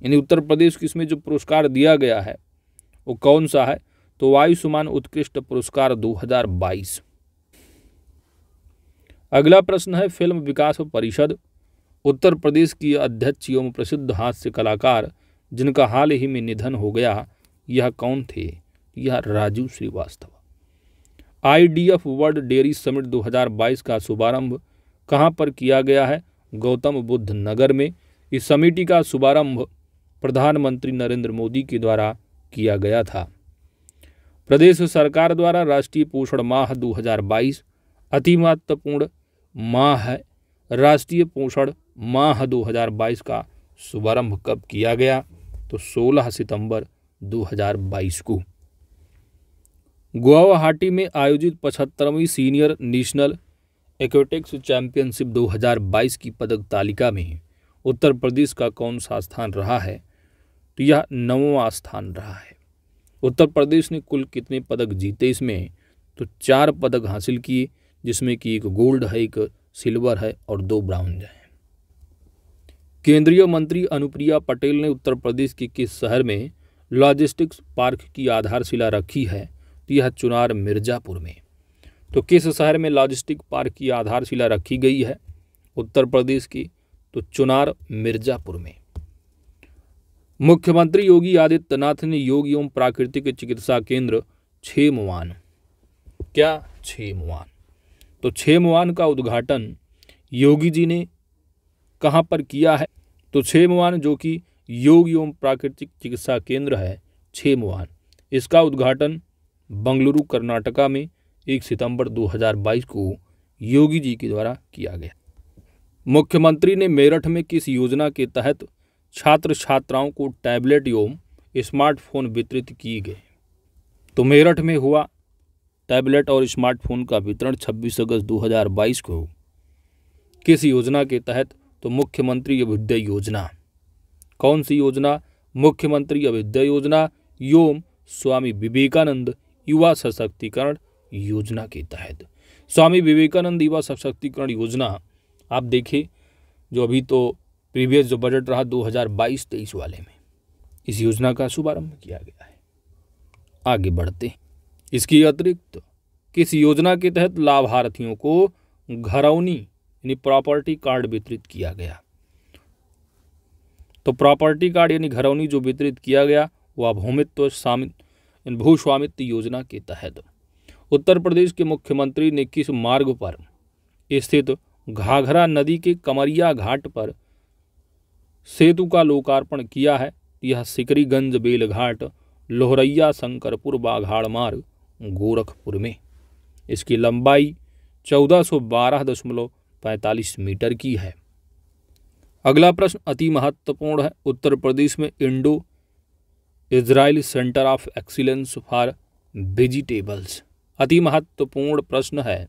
यानी उत्तर प्रदेश को इसमें जो पुरस्कार दिया गया है वो कौन सा है? तो आयुष्मान उत्कृष्ट पुरस्कार 2022। अगला प्रश्न है, फिल्म विकास परिषद उत्तर प्रदेश की अध्यक्ष एवं प्रसिद्ध हास्य कलाकार जिनका हाल ही में निधन हो गया, यह कौन थे? यह Raju Srivastava. IDF world dairy summit 2022 का शुभारंभ कहाँ पर किया गया है? गौतम बुद्ध नगर में। इस समिति का शुभारंभ प्रधानमंत्री नरेंद्र मोदी के द्वारा किया गया था। प्रदेश सरकार द्वारा राष्ट्रीय पोषण माह 2022 अति महत्वपूर्ण माह है। राष्ट्रीय पोषण माह 2022 का शुभारंभ कब किया गया? तो 16 सितंबर 2022 को। गुवाहाटी में आयोजित 75वीं सीनियर नेशनल एथलेटिक्स चैंपियनशिप 2022 की पदक तालिका में उत्तर प्रदेश का कौन सा स्थान रहा है? तो यह 9वां स्थान रहा है। उत्तर प्रदेश ने कुल कितने पदक जीते इसमें? तो 4 पदक हासिल किए, जिसमें कि 1 गोल्ड है, 1 सिल्वर है और 2 ब्राउन्ज हैं। केंद्रीय मंत्री अनुप्रिया पटेल ने उत्तर प्रदेश के किस शहर में लॉजिस्टिक्स पार्क की आधारशिला रखी है? तो यह चुनार मिर्जापुर में। तो किस शहर में लॉजिस्टिक पार्क की आधारशिला रखी गई है उत्तर प्रदेश की? तो चुनार मिर्जापुर में। मुख्यमंत्री योगी आदित्यनाथ ने योग एवं प्राकृतिक चिकित्सा केंद्र छेमवान, क्या छेमवान, तो छेमवान का उद्घाटन योगी जी ने कहाँ पर किया है? तो छेमवान जो कि योग एवं प्राकृतिक चिकित्सा केंद्र है छेमवान, इसका उद्घाटन बंगलुरु कर्नाटका में 1 सितंबर 2022 को योगी जी के द्वारा किया गया। मुख्यमंत्री ने मेरठ में किस योजना के तहत छात्र छात्राओं को टैबलेट एवं स्मार्टफोन वितरित किए गए? तो मेरठ में हुआ टैबलेट और स्मार्टफोन का वितरण 26 अगस्त 2022 को। किस योजना के तहत? तो मुख्यमंत्री अभ्युदय योजना। कौन सी योजना? मुख्यमंत्री अभ्युदय योजना एवं स्वामी विवेकानंद युवा सशक्तिकरण योजना के तहत। स्वामी विवेकानंद युवा सशक्तिकरण योजना आप देखिए, जो अभी तो प्रीवियस जो बजट रहा 2022-23 वाले में इस योजना का शुभारंभ किया गया है। आगे बढ़ते हैं। इसके अतिरिक्त किस योजना के तहत लाभार्थियों को घरौनी यानी प्रॉपर्टी कार्ड वितरित किया गया? तो प्रॉपर्टी कार्ड यानी घरौनी जो वितरित किया गया वह भूस्वामित्व योजना के तहत। उत्तर प्रदेश के मुख्यमंत्री ने किस मार्ग पर स्थित घाघरा नदी के कमरिया घाट पर सेतु का लोकार्पण किया है? यह सिकरीगंज बेलघाट लोहरैया शंकरपुर बाघाड़ मार्ग गोरखपुर में। इसकी लंबाई 1412.45 मीटर की है। अगला प्रश्न अति महत्वपूर्ण है। उत्तर प्रदेश में Indo Israel centre of excellence for vegetables. अति महत्वपूर्ण प्रश्न है।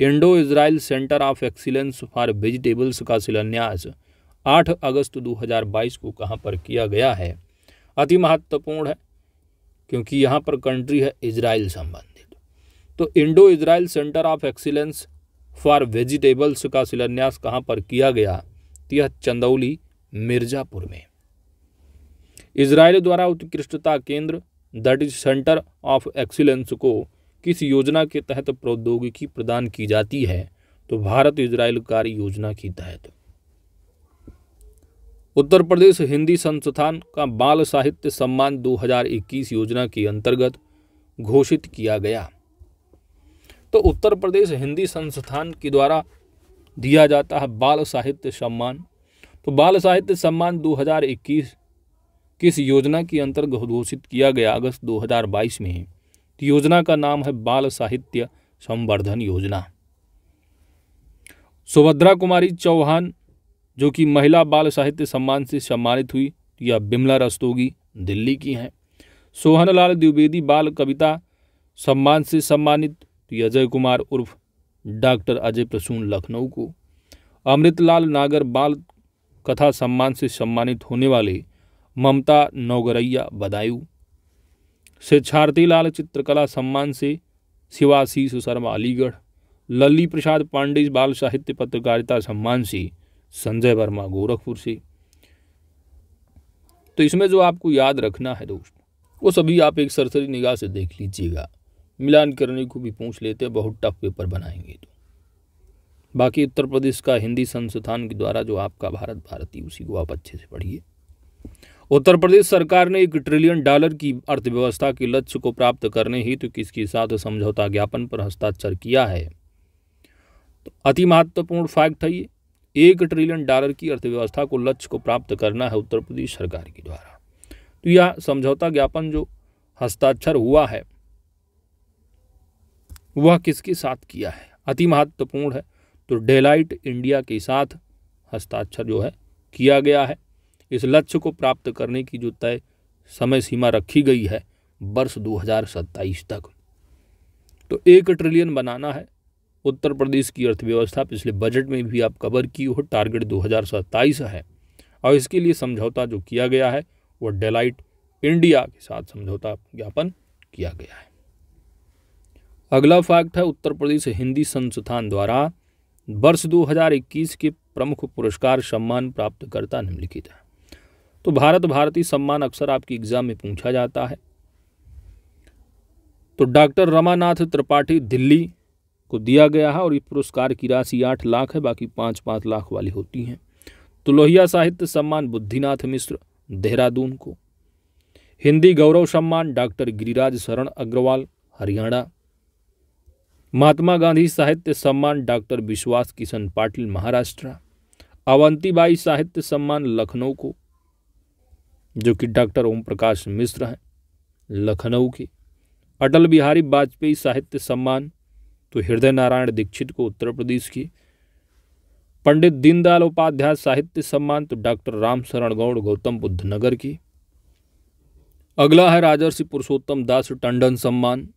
Indo Israel centre of excellence for vegetables का शिलान्यास 8 अगस्त 2022 को कहां पर किया गया है? अति महत्वपूर्ण है क्योंकि यहां पर कंट्री है इजराइल संबंधित। तो Indo Israel centre of excellence for vegetables का शिलान्यास कहां पर किया गया? यह चंदौली मिर्जापुर में। इजराइल द्वारा उत्कृष्टता केंद्र that is centre of excellence को किस योजना के तहत प्रौद्योगिकी प्रदान की जाती है? तो भारत इजराइल कार्य योजना के तहत। उत्तर प्रदेश हिंदी संस्थान का बाल साहित्य सम्मान 2021 योजना के अंतर्गत घोषित किया गया। तो उत्तर प्रदेश हिंदी संस्थान के द्वारा दिया जाता है बाल साहित्य सम्मान। तो बाल साहित्य सम्मान 2021 किस योजना के अंतर्गत घोषित किया गया? अगस्त 2022 में। तो योजना का नाम है बाल साहित्य संवर्धन योजना। सुभद्रा कुमारी चौहान जो कि महिला बाल साहित्य सम्मान से सम्मानित हुई, यह बिमला रस्तोगी दिल्ली की हैं। सोहनलाल द्विवेदी बाल कविता सम्मान से सम्मानित, अजय कुमार उर्फ डॉक्टर अजय प्रसून लखनऊ को। अमृतलाल नागर बाल कथा सम्मान से सम्मानित होने वाले ममता नौगरैया बदायूं। शिक्षार्थी लाल चित्रकला सम्मान से शिवाशीष शर्मा अलीगढ़। लल्ली प्रसाद पांडे बाल साहित्य पत्रकारिता सम्मान से संजय वर्मा गोरखपुर से। तो इसमें जो आपको याद रखना है दोस्तों, वो सभी आप एक सरसरी निगाह से देख लीजिएगा। मिलान करने को भी पूछ लेते हैं, बहुत टफ पेपर बनाएंगे तो। बाकी उत्तर प्रदेश का हिंदी संस्थान के द्वारा जो आपका भारत भारती, उसी को आप अच्छे से पढ़िए। उत्तर प्रदेश सरकार ने $1 ट्रिलियन की अर्थव्यवस्था के लक्ष्य को प्राप्त करने हेतु किसके साथ समझौता ज्ञापन पर हस्ताक्षर किया है? तो अति महत्वपूर्ण फैक्ट है ये। $1 ट्रिलियन की अर्थव्यवस्था को लक्ष्य को प्राप्त करना है उत्तर प्रदेश सरकार के द्वारा। तो यह समझौता ज्ञापन जो हस्ताक्षर हुआ है वह किसके साथ किया है? अति महत्वपूर्ण है। तो डेलाइट इंडिया के साथ हस्ताक्षर जो है किया गया है। इस लक्ष्य को प्राप्त करने की जो तय समय सीमा रखी गई है वर्ष 2027 तक। तो 1 ट्रिलियन बनाना है उत्तर प्रदेश की अर्थव्यवस्था। पिछले बजट में भी आप कवर की हो, टारगेट 2027 है। और इसके लिए समझौता जो किया गया है वो डेलाइट इंडिया के साथ समझौता ज्ञापन किया गया है। अगला फैक्ट है उत्तर प्रदेश हिंदी संस्थान द्वारा वर्ष 2021 के प्रमुख पुरस्कार सम्मान प्राप्तकर्ता निम्नलिखित है। तो भारत भारती सम्मान अक्सर आपकी एग्जाम में पूछा जाता है। तो डॉक्टर रमानाथ त्रिपाठी दिल्ली को दिया गया है और इस पुरस्कार की राशि 8 लाख है, बाकी 5-5 लाख वाली होती हैं। तो लोहिया साहित्य सम्मान बुद्धिनाथ मिश्र देहरादून को। हिंदी गौरव सम्मान डॉक्टर गिरिराज शरण अग्रवाल हरियाणा। महात्मा गांधी साहित्य सम्मान डॉक्टर विश्वास किशन पाटिल महाराष्ट्र। अवंतीबाई साहित्य सम्मान लखनऊ को, जो कि डॉक्टर ओम प्रकाश मिश्र हैं लखनऊ के। अटल बिहारी वाजपेयी साहित्य सम्मान तो हृदय नारायण दीक्षित को उत्तर प्रदेश की। पंडित दीनदयाल उपाध्याय साहित्य सम्मान तो डॉक्टर राम शरण गौड़ गौतम बुद्ध नगर की। अगला है राजर्षि पुरुषोत्तम दास टंडन सम्मान,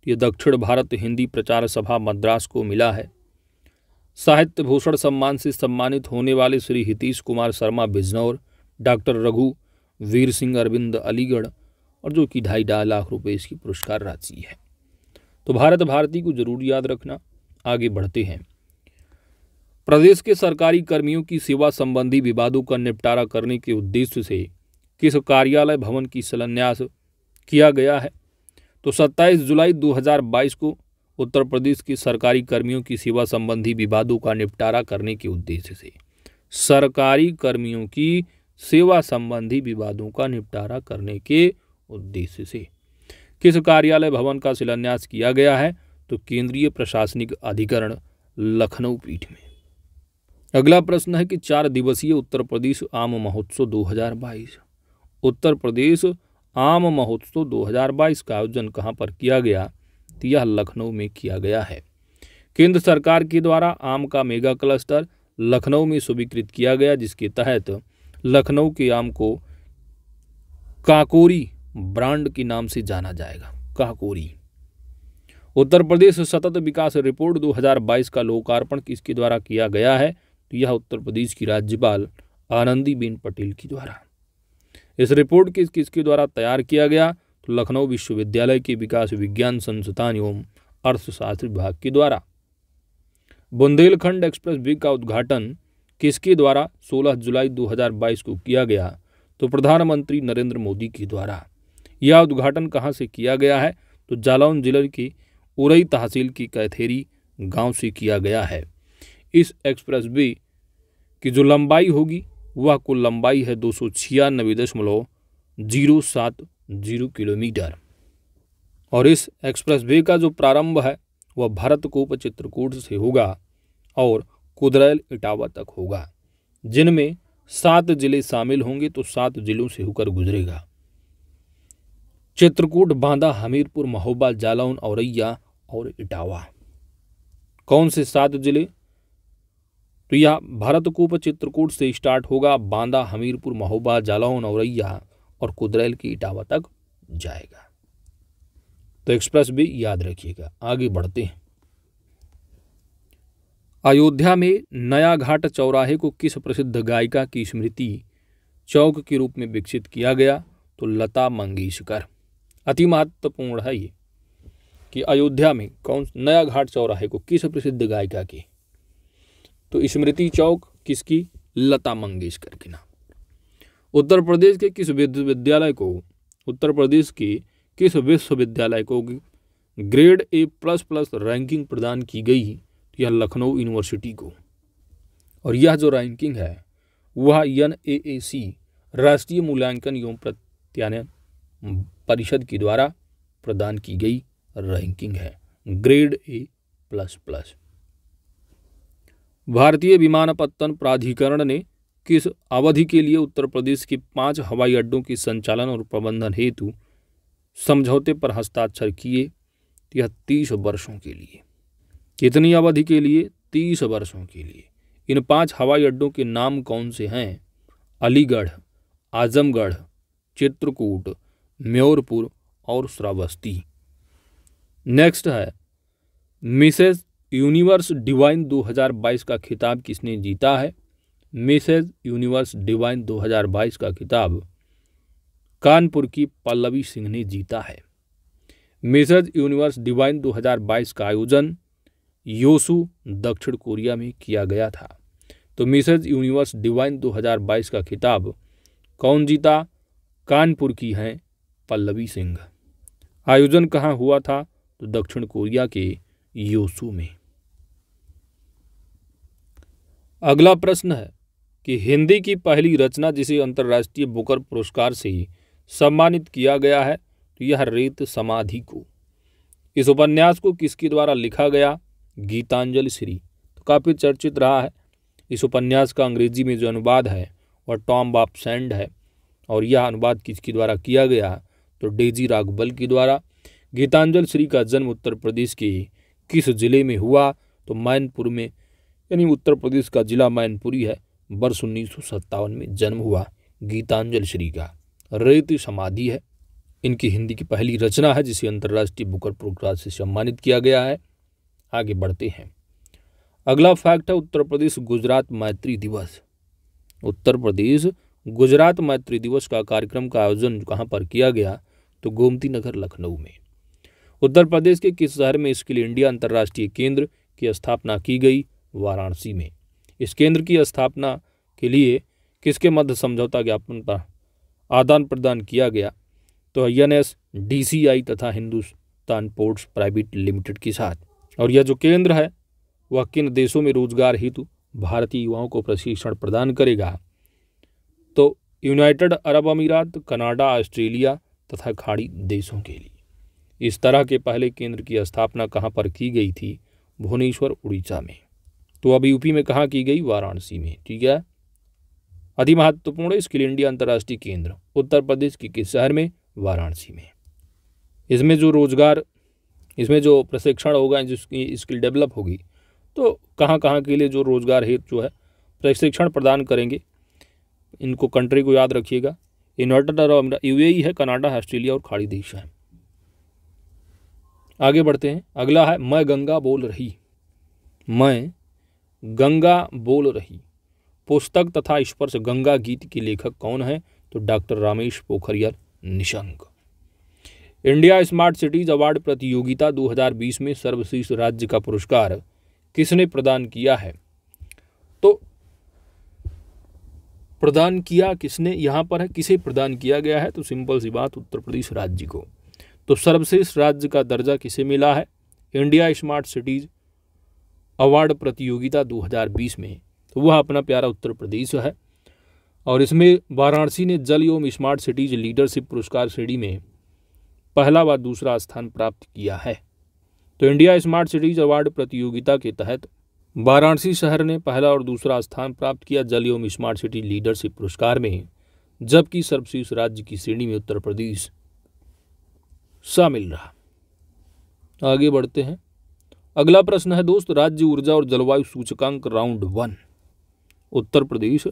ये दक्षिण भारत हिंदी प्रचार सभा मद्रास को मिला है। साहित्य भूषण सम्मान से सम्मानित होने वाले श्री हितीश कुमार शर्मा बिजनौर, डॉक्टर रघु वीर सिंह अरविंद अलीगढ़, और जो कि 2.5 लाख रुपए इसकी पुरस्कार राशि है। तो भारत भारती को जरूर याद रखना। आगे बढ़ते हैं। प्रदेश के सरकारी कर्मियों की सेवा संबंधी विवादों का निपटारा करने के उद्देश्य से किस कार्यालय भवन की शिलान्यास किया गया है? तो 27 जुलाई 2022 को उत्तर प्रदेश के सरकारी कर्मियों की सेवा संबंधी विवादों का निपटारा करने के उद्देश्य से, सरकारी कर्मियों की सेवा संबंधी विवादों का निपटारा करने के उद्देश्य से किस कार्यालय भवन का शिलान्यास किया गया है? तो केंद्रीय प्रशासनिक अधिकरण लखनऊ पीठ में। अगला प्रश्न है कि 4 दिवसीय उत्तर प्रदेश आम महोत्सव 2022, उत्तर प्रदेश आम महोत्सव 2022 का आयोजन कहाँ पर किया गया? तो यह लखनऊ में किया गया है। केंद्र सरकार के द्वारा आम का मेगा क्लस्टर लखनऊ में स्वीकृत किया गया, जिसके तहत लखनऊ के आम को काकोरी ब्रांड के नाम से जाना जाएगा, काकोरी। उत्तर प्रदेश सतत विकास रिपोर्ट 2022 का लोकार्पण किसके द्वारा किया गया है? तो यह उत्तर प्रदेश की राज्यपाल आनंदीबेन पटेल के द्वारा। इस रिपोर्ट किसके द्वारा तैयार किया गया? तो लखनऊ विश्वविद्यालय के विकास विज्ञान संस्थान एवं अर्थशास्त्र विभाग के द्वारा। बुंदेलखंड एक्सप्रेस वे का उद्घाटन किसके द्वारा 16 जुलाई 2022 को किया गया? तो प्रधानमंत्री नरेंद्र मोदी के द्वारा। यह उद्घाटन कहाँ से किया गया है? तो जालौन जिले की उरई तहसील की कैथेरी गांव से किया गया है। इस एक्सप्रेस वे की जो लंबाई होगी वह कुल लंबाई है 296.070 किलोमीटर। और इस एक्सप्रेस वे का जो प्रारंभ है वह भरतकूप चित्रकूट से होगा और कुदरैल इटावा तक होगा, जिनमें 7 जिले शामिल होंगे। तो 7 जिलों से होकर गुजरेगा। चित्रकूट, बांदा, हमीरपुर, महोबा, जालौन, औरैया और इटावा। कौन से 7 जिले? तो यह भरतकूप चित्रकूट से स्टार्ट होगा, बांदा, हमीरपुर, महोबा, जालौन, औरैया और कुदरैल की इटावा तक जाएगा। तो एक्सप्रेस वे याद रखिएगा। आगे बढ़ते हैं। अयोध्या में नया घाट चौराहे को किस प्रसिद्ध गायिका की स्मृति चौक के रूप में विकसित किया गया? तो लता मंगेशकर। अति महत्वपूर्ण है ये कि अयोध्या में कौन नया घाट चौराहे को किस प्रसिद्ध गायिका की? तो स्मृति चौक किसकी? लता मंगेशकर के नाम। उत्तर प्रदेश के किस विश्वविद्यालय को ग्रेड A++ रैंकिंग प्रदान की गई? यह लखनऊ यूनिवर्सिटी को। और यह जो रैंकिंग है वह NAAC राष्ट्रीय मूल्यांकन एवं प्रत्यायन परिषद के द्वारा प्रदान की गई रैंकिंग है, ग्रेड A++। भारतीय विमानपत्तन प्राधिकरण ने किस अवधि के लिए उत्तर प्रदेश के 5 हवाई अड्डों के संचालन और प्रबंधन हेतु समझौते पर हस्ताक्षर किए? यह 30 वर्षों के लिए। कितनी अवधि के लिए? 30 वर्षों के लिए। इन 5 हवाई अड्डों के नाम कौन से हैं? अलीगढ़, आजमगढ़, चित्रकूट, म्योरपुर और श्रावस्ती। नेक्स्ट है मिसेज यूनिवर्स डिवाइन 2022 का खिताब किसने जीता है? मिसेज यूनिवर्स डिवाइन 2022 का खिताब कानपुर की पल्लवी सिंह ने जीता है। मिसेज यूनिवर्स डिवाइन 2022 का आयोजन योसू दक्षिण कोरिया में किया गया था। तो मिसेज यूनिवर्स डिवाइन 2022 का खिताब कौन जीता? कानपुर की हैं पल्लवी सिंह। आयोजन कहाँ हुआ था? तो दक्षिण कोरिया के योसू में। अगला प्रश्न है कि हिंदी की पहली रचना जिसे अंतर्राष्ट्रीय बुकर पुरस्कार से सम्मानित किया गया है? तो यह रेत समाधि को। इस उपन्यास को किसके द्वारा लिखा गया? गीतांजलि श्री। तो काफ़ी चर्चित रहा है। इस उपन्यास का अंग्रेजी में जो अनुवाद है वह टॉम बापसैंड है। और यह अनुवाद किसके द्वारा किया गया? तो डेजी राघबल के द्वारा। गीतांजलि श्री का जन्म उत्तर प्रदेश के किस जिले में हुआ? तो मैनपुर में, यानी उत्तर प्रदेश का जिला मैनपुरी है। वर्ष 1957 में जन्म हुआ गीतांजलि श्री का। रेत समाधि है इनकी हिंदी की पहली रचना है जिसे अंतर्राष्ट्रीय बुकर पुरस्कार से सम्मानित किया गया है। आगे बढ़ते हैं। अगला फैक्ट है उत्तर प्रदेश गुजरात मैत्री दिवस। उत्तर प्रदेश गुजरात मैत्री दिवस का कार्यक्रम का आयोजन कहाँ पर किया गया? तो गोमती नगर लखनऊ में। उत्तर प्रदेश के किस शहर में स्किल इंडिया अंतर्राष्ट्रीय केंद्र की स्थापना की गई? वाराणसी में। इस केंद्र की स्थापना के लिए किसके मध्य समझौता ज्ञापन पर आदान प्रदान किया गया? तो NSDCI तथा हिंदुस्तान पोर्ट्स प्राइवेट लिमिटेड के साथ। और यह जो केंद्र है वह किन देशों में रोजगार हेतु भारतीय युवाओं को प्रशिक्षण प्रदान करेगा? तो यूनाइटेड अरब अमीरात, कनाडा, ऑस्ट्रेलिया तथा खाड़ी देशों के लिए। इस तरह के पहले केंद्र की स्थापना कहाँ पर की गई थी? भुवनेश्वर, उड़ीसा में। तो अब यूपी में कहाँ की गई? वाराणसी में। ठीक है, अति महत्वपूर्ण स्किल इंडिया अंतर्राष्ट्रीय केंद्र उत्तर प्रदेश के किस शहर में? वाराणसी में। इसमें जो प्रशिक्षण होगा, जिसकी स्किल डेवलप होगी, तो कहाँ कहाँ के लिए जो रोजगार हेतु जो है प्रशिक्षण प्रदान करेंगे, इनको कंट्री को याद रखिएगा। यूनाइटेड अरब यूएई है, कनाडा है, ऑस्ट्रेलिया और खाड़ी देश है। आगे बढ़ते हैं। अगला है मैं गंगा बोल रही। मैं गंगा बोल रही पुस्तक तथा स्पर्श गंगा गीत के लेखक कौन है? तो doctor Ramesh Pokhriyal Nishank. India smart cities award प्रतियोगिता 2020 में सर्वश्रेष्ठ राज्य का पुरस्कार किसने प्रदान किया है? तो प्रदान किया किसने यहाँ पर है, किसे प्रदान किया गया है? तो सिंपल सी बात, उत्तर प्रदेश राज्य को। तो सर्वश्रेष्ठ राज्य का दर्जा किसे मिला है इंडिया स्मार्ट सिटीज अवार्ड प्रतियोगिता 2020 में? तो वह अपना प्यारा उत्तर प्रदेश है। और इसमें वाराणसी ने जल एवं स्मार्ट सिटीज लीडरशिप पुरस्कार श्रेणी में पहला व दूसरा स्थान प्राप्त किया है। तो इंडिया स्मार्ट सिटीज अवार्ड प्रतियोगिता के तहत वाराणसी शहर ने पहला और दूसरा स्थान प्राप्त किया जल एवं स्मार्ट सिटी लीडरशिप पुरस्कार में, जबकि सर्वश्रेष्ठ राज्य की श्रेणी में उत्तर प्रदेश शामिल रहा। आगे बढ़ते हैं। अगला प्रश्न है दोस्त, राज्य ऊर्जा और जलवायु सूचकांक राउंड 1 उत्तर प्रदेश।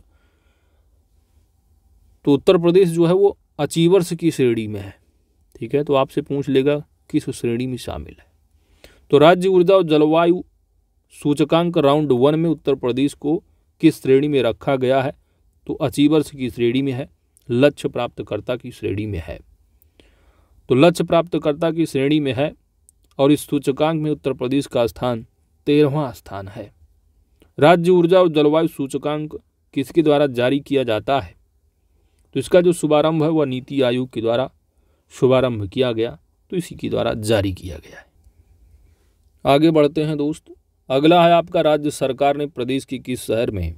तो उत्तर प्रदेश जो है वो अचीवर्स की श्रेणी में है। ठीक है, तो आपसे पूछ लेगा किस श्रेणी में शामिल है। तो राज्य ऊर्जा और जलवायु सूचकांक राउंड 1 में उत्तर प्रदेश को किस श्रेणी में रखा गया है? तो अचीवर्स की श्रेणी में है, लक्ष्य प्राप्तकर्ता की श्रेणी में है। तो लक्ष्य प्राप्तकर्ता की श्रेणी में है और इस सूचकांक में उत्तर प्रदेश का स्थान 13वां स्थान है। राज्य ऊर्जा और जलवायु सूचकांक किसके द्वारा जारी किया जाता है? तो इसका जो शुभारंभ है वह नीति आयोग के द्वारा शुभारंभ किया गया, तो इसी के द्वारा जारी किया गया है। आगे बढ़ते हैं दोस्त। अगला है आपका, राज्य सरकार ने प्रदेश के किस शहर में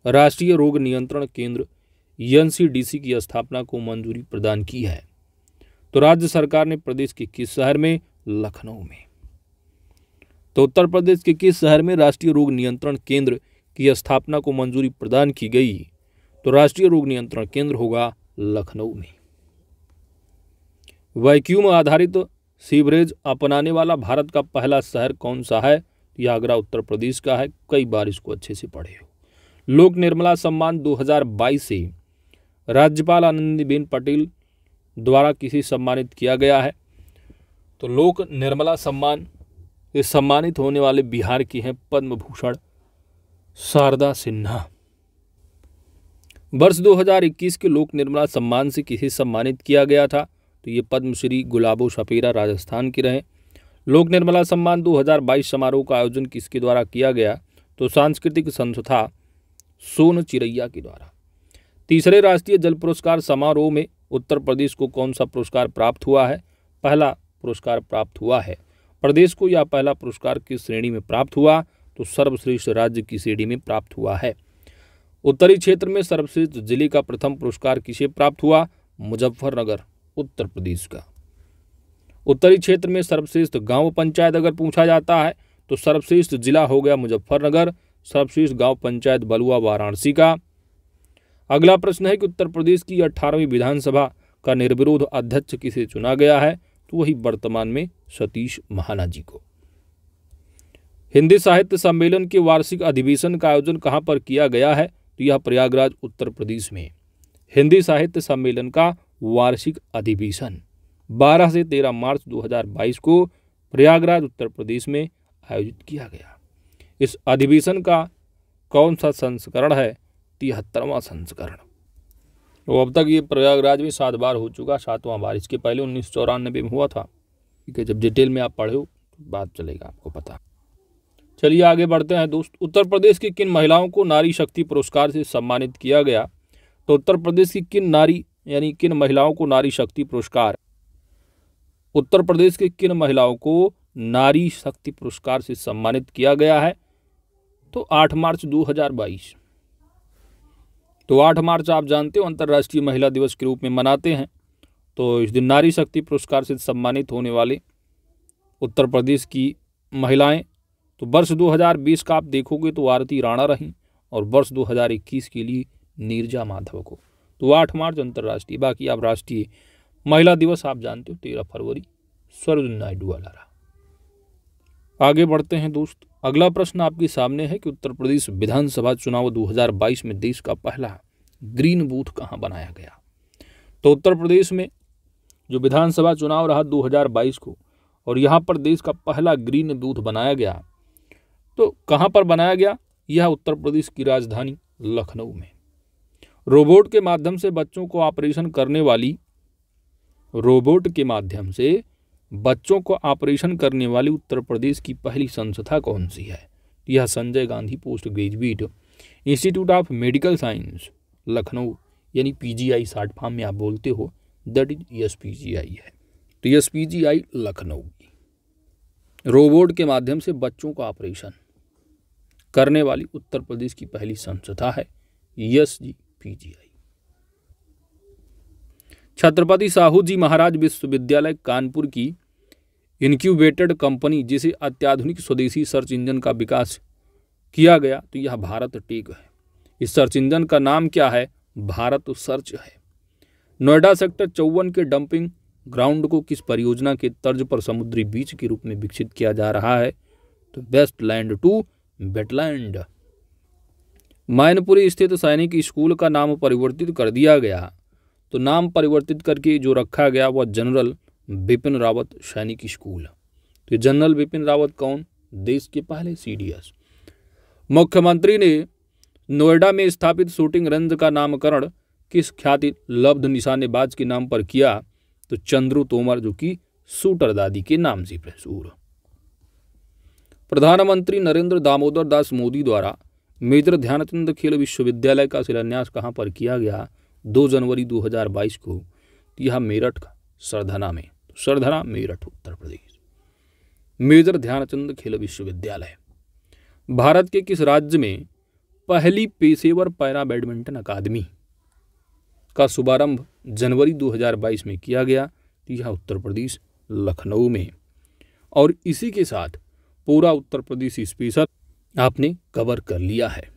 राष्ट्रीय रोग नियंत्रण केंद्र एनसीडीसी की स्थापना को मंजूरी प्रदान की है? तो राज्य सरकार ने प्रदेश के किस शहर में? लखनऊ में। तो उत्तर प्रदेश के किस शहर में राष्ट्रीय रोग नियंत्रण केंद्र की स्थापना को मंजूरी प्रदान की गई? तो राष्ट्रीय रोग नियंत्रण केंद्र होगा लखनऊ में। वैक्यूम आधारित सीवरेज अपनाने वाला भारत का पहला शहर कौन सा है? यह आगरा उत्तर प्रदेश का है। कई बार इसको अच्छे से पढ़े हो। लोक निर्मला सम्मान 2022 से राज्यपाल आनंदीबेन पटेल द्वारा किसे सम्मानित किया गया है? तो लोक निर्मला सम्मान ये सम्मानित होने वाले बिहार की हैं पद्म भूषण शारदा सिन्हा। वर्ष 2021 के लोक निर्मला सम्मान से किसे सम्मानित किया गया था? तो ये पद्मश्री गुलाबो सपेरा राजस्थान के रहे। लोक निर्मला सम्मान 2022 समारोह का आयोजन किसके द्वारा किया गया? तो सांस्कृतिक संस्था सोन चिरैया के द्वारा। तीसरे राष्ट्रीय जल पुरस्कार समारोह में उत्तर प्रदेश को कौन सा पुरस्कार प्राप्त हुआ है? पहला पुरस्कार प्राप्त हुआ है। प्रदेश को यह पहला पुरस्कार किस श्रेणी में प्राप्त हुआ? तो सर्वश्रेष्ठ राज्य की श्रेणी में प्राप्त हुआ है। उत्तरी क्षेत्र में सर्वश्रेष्ठ जिले का प्रथम पुरस्कार किसे प्राप्त हुआ? मुजफ्फरनगर उत्तर प्रदेश का। उत्तरी क्षेत्र में सर्वश्रेष्ठ गांव पंचायत अगर पूछा जाता है तो सर्वश्रेष्ठ जिला हो गया मुजफ्फरनगर, सर्वश्रेष्ठ गांव पंचायत बलुआ वाराणसी का। अगला प्रश्न है कि उत्तर प्रदेश की 18वीं विधानसभा का निर्विरोध अध्यक्ष किसे चुना गया है? तो वही वर्तमान में सतीश महाना जी को। हिंदी साहित्य सम्मेलन के वार्षिक अधिवेशन का आयोजन कहां पर किया गया है? तो यह प्रयागराज उत्तर प्रदेश में। हिंदी साहित्य सम्मेलन का वार्षिक अधिवेशन 12 से 13 मार्च 2022 को प्रयागराज उत्तर प्रदेश में आयोजित किया गया। इस अधिवेशन का कौन सा संस्करण है? 73वां संस्करण। तो अब तक ये प्रयागराज में 7 बार हो चुका, 7वां बार। इसके पहले 1994 में हुआ था। ठीक है, जब डिटेल में आप पढ़े हो तो बात चलेगा, आपको पता। चलिए आगे बढ़ते हैं दोस्त। उत्तर प्रदेश की किन महिलाओं को नारी शक्ति पुरस्कार से सम्मानित किया गया? तो उत्तर प्रदेश की किन महिलाओं को नारी शक्ति पुरस्कार, उत्तर प्रदेश के किन महिलाओं को नारी शक्ति पुरस्कार से सम्मानित किया गया है? तो 8 मार्च 2022। तो 8 मार्च आप जानते हो अंतर्राष्ट्रीय महिला दिवस के रूप में मनाते हैं। तो इस दिन नारी शक्ति पुरस्कार से सम्मानित होने वाले उत्तर प्रदेश की महिलाएं, तो वर्ष 2020 का आप देखोगे तो आरती राणा रहीं और वर्ष 2021 के लिए नीरजा माधव को। तो 8 मार्च अंतर्राष्ट्रीय। बाकी आप राष्ट्रीय महिला दिवस आप जानते हो 13 फरवरी सरोजिनी नायडू वाला रहा। आगे बढ़ते हैं दोस्त। अगला प्रश्न आपके सामने है कि उत्तर प्रदेश विधानसभा चुनाव 2022 में देश का पहला ग्रीन बूथ कहाँ बनाया गया। तो उत्तर प्रदेश में जो विधानसभा चुनाव रहा 2022 को, और यहाँ पर देश का पहला ग्रीन बूथ बनाया गया, तो कहाँ पर बनाया गया? यह उत्तर प्रदेश की राजधानी लखनऊ में। रोबोट के माध्यम से बच्चों को ऑपरेशन करने वाली उत्तर प्रदेश की पहली संस्था कौन सी है? यह Sanjay Gandhi post graduate institute of medical science Lucknow, यानी पीजीआई शॉर्ट फॉर्म में आप बोलते हो, दैट इज एसपीजीआई है। तो एसपीजीआई लखनऊ की रोबोट के माध्यम से बच्चों का ऑपरेशन करने वाली उत्तर प्रदेश की पहली संस्था है एसपीजीआई। छत्रपति साहू जी महाराज विश्वविद्यालय कानपुर की इनक्यूबेटेड कंपनी जिसे अत्याधुनिक स्वदेशी सर्च इंजन का विकास किया गया, तो यह भारत टेक है। इस सर्च इंजन का नाम क्या है? भारत सर्च है। नोएडा सेक्टर 54 के डंपिंग ग्राउंड को किस परियोजना के तर्ज पर समुद्री बीच के रूप में विकसित किया जा रहा है? तो वेस्टलैंड टू वेटलैंड। मैनपुरी स्थित सैनिक स्कूल का नाम परिवर्तित कर दिया गया, तो नाम परिवर्तित करके जो रखा गया वह जनरल बिपिन रावत सैनिक स्कूल। तो जनरल बिपिन रावत कौन? देश के पहले सीडीएस। मुख्यमंत्री ने नोएडा में स्थापित शूटिंग रेंज का नामकरण किस ख्याति लब्ध निशानेबाज के नाम पर किया? तो चंद्रू तोमर, जो कि शूटर दादी के नाम से प्रसिद्ध। प्रधानमंत्री नरेंद्र दामोदर दास मोदी द्वारा मेजर ध्यानचंद खेल विश्वविद्यालय का शिलान्यास कहाँ पर किया गया? 2 जनवरी 2022 को। यह मेरठ का सरधना में। सरधना मेरठ उत्तर प्रदेश। मेजर ध्यानचंद खेल विश्वविद्यालय। भारत के किस राज्य में पहली पेशेवर पैरा बैडमिंटन अकादमी का शुभारंभ जनवरी 2022 में किया गया? यह उत्तर प्रदेश लखनऊ में। और इसी के साथ पूरा उत्तर प्रदेश स्पेशल आपने कवर कर लिया है।